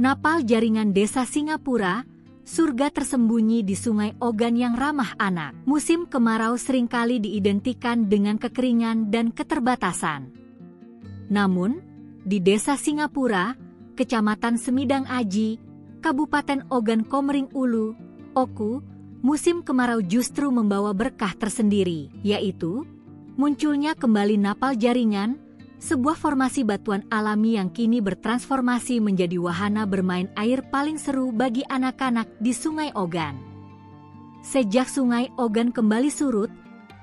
Napal Jaringan Desa Singapura, surga tersembunyi di Sungai Ogan yang ramah anak. Musim kemarau seringkali diidentikan dengan kekeringan dan keterbatasan. Namun, di Desa Singapura, Kecamatan Semidang Aji, Kabupaten Ogan Komering Ulu, Oku, musim kemarau justru membawa berkah tersendiri, yaitu munculnya kembali Napal Jaringan, sebuah formasi batuan alami yang kini bertransformasi menjadi wahana bermain air paling seru bagi anak-anak di Sungai Ogan. Sejak Sungai Ogan kembali surut,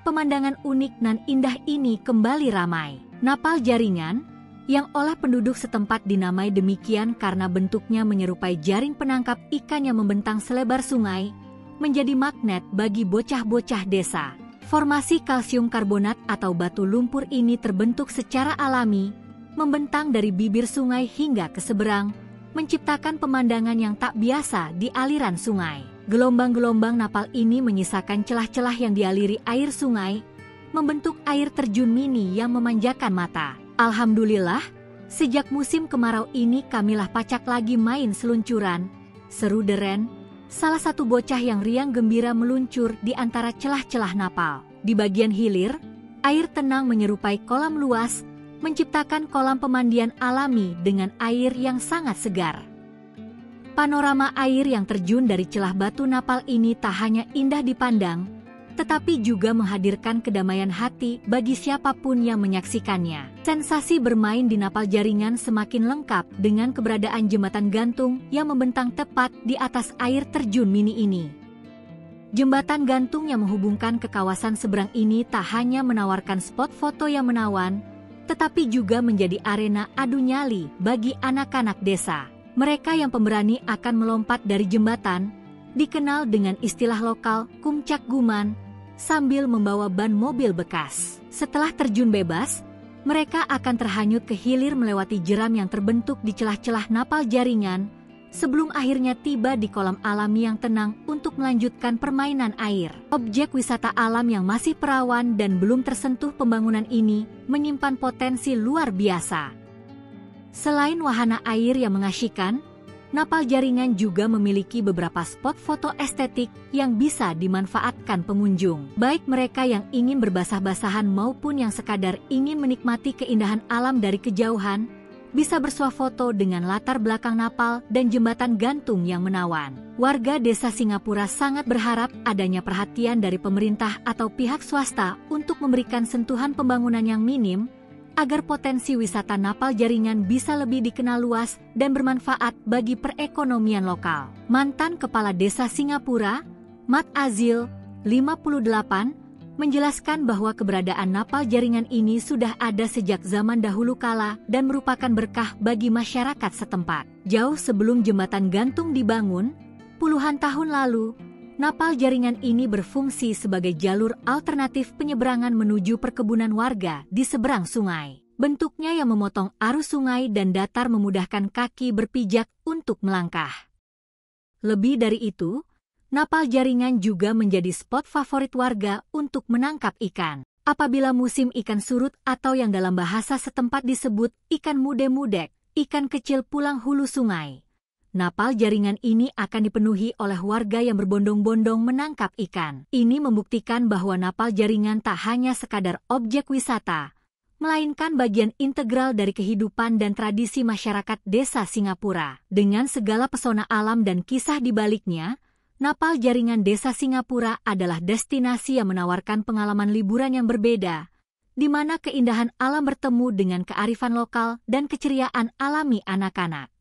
pemandangan unik dan indah ini kembali ramai. Napal Jaringan, yang oleh penduduk setempat dinamai demikian karena bentuknya menyerupai jaring penangkap ikan yang membentang selebar sungai, menjadi magnet bagi bocah-bocah desa. Formasi kalsium karbonat atau batu lumpur ini terbentuk secara alami, membentang dari bibir sungai hingga ke seberang, menciptakan pemandangan yang tak biasa di aliran sungai. Gelombang-gelombang napal ini menyisakan celah-celah yang dialiri air sungai, membentuk air terjun mini yang memanjakan mata. Alhamdulillah, sejak musim kemarau ini kamilah pacak lagi main seluncuran, seru Deren, salah satu bocah yang riang gembira meluncur di antara celah-celah napal. Di bagian hilir, air tenang menyerupai kolam luas, menciptakan kolam pemandian alami dengan air yang sangat segar. Panorama air yang terjun dari celah batu napal ini tak hanya indah dipandang, tetapi juga menghadirkan kedamaian hati bagi siapapun yang menyaksikannya. Sensasi bermain di Napal Jaringan semakin lengkap dengan keberadaan jembatan gantung yang membentang tepat di atas air terjun mini ini. Jembatan gantung yang menghubungkan ke kawasan seberang ini tak hanya menawarkan spot foto yang menawan, tetapi juga menjadi arena adu nyali bagi anak-anak desa. Mereka yang pemberani akan melompat dari jembatan, dikenal dengan istilah lokal kumcak guman, sambil membawa ban mobil bekas. Setelah terjun bebas, mereka akan terhanyut ke hilir melewati jeram yang terbentuk di celah-celah Napal Jaringan, sebelum akhirnya tiba di kolam alami yang tenang untuk melanjutkan permainan air. Objek wisata alam yang masih perawan dan belum tersentuh pembangunan ini menyimpan potensi luar biasa. Selain wahana air yang mengasyikkan, Napal Jaringan juga memiliki beberapa spot foto estetik yang bisa dimanfaatkan pengunjung. Baik mereka yang ingin berbasah-basahan maupun yang sekadar ingin menikmati keindahan alam dari kejauhan, bisa bersuah foto dengan latar belakang napal dan jembatan gantung yang menawan. Warga desa Singapura sangat berharap adanya perhatian dari pemerintah atau pihak swasta untuk memberikan sentuhan pembangunan yang minim, agar potensi wisata Napal Jaringan bisa lebih dikenal luas dan bermanfaat bagi perekonomian lokal. Mantan Kepala Desa Singapura, Mat Azil, 58, menjelaskan bahwa keberadaan Napal Jaringan ini sudah ada sejak zaman dahulu kala dan merupakan berkah bagi masyarakat setempat. Jauh sebelum jembatan gantung dibangun, puluhan tahun lalu, Napal Jaringan ini berfungsi sebagai jalur alternatif penyeberangan menuju perkebunan warga di seberang sungai. Bentuknya yang memotong arus sungai dan datar memudahkan kaki berpijak untuk melangkah. Lebih dari itu, Napal Jaringan juga menjadi spot favorit warga untuk menangkap ikan. Apabila musim ikan surut atau yang dalam bahasa setempat disebut ikan mude-mudek, ikan kecil pulang hulu sungai, Napal Jaringan ini akan dipenuhi oleh warga yang berbondong-bondong menangkap ikan. Ini membuktikan bahwa Napal Jaringan tak hanya sekadar objek wisata, melainkan bagian integral dari kehidupan dan tradisi masyarakat desa Singapura. Dengan segala pesona alam dan kisah di baliknya, Napal Jaringan Desa Singapura adalah destinasi yang menawarkan pengalaman liburan yang berbeda, di mana keindahan alam bertemu dengan kearifan lokal dan keceriaan alami anak-anak.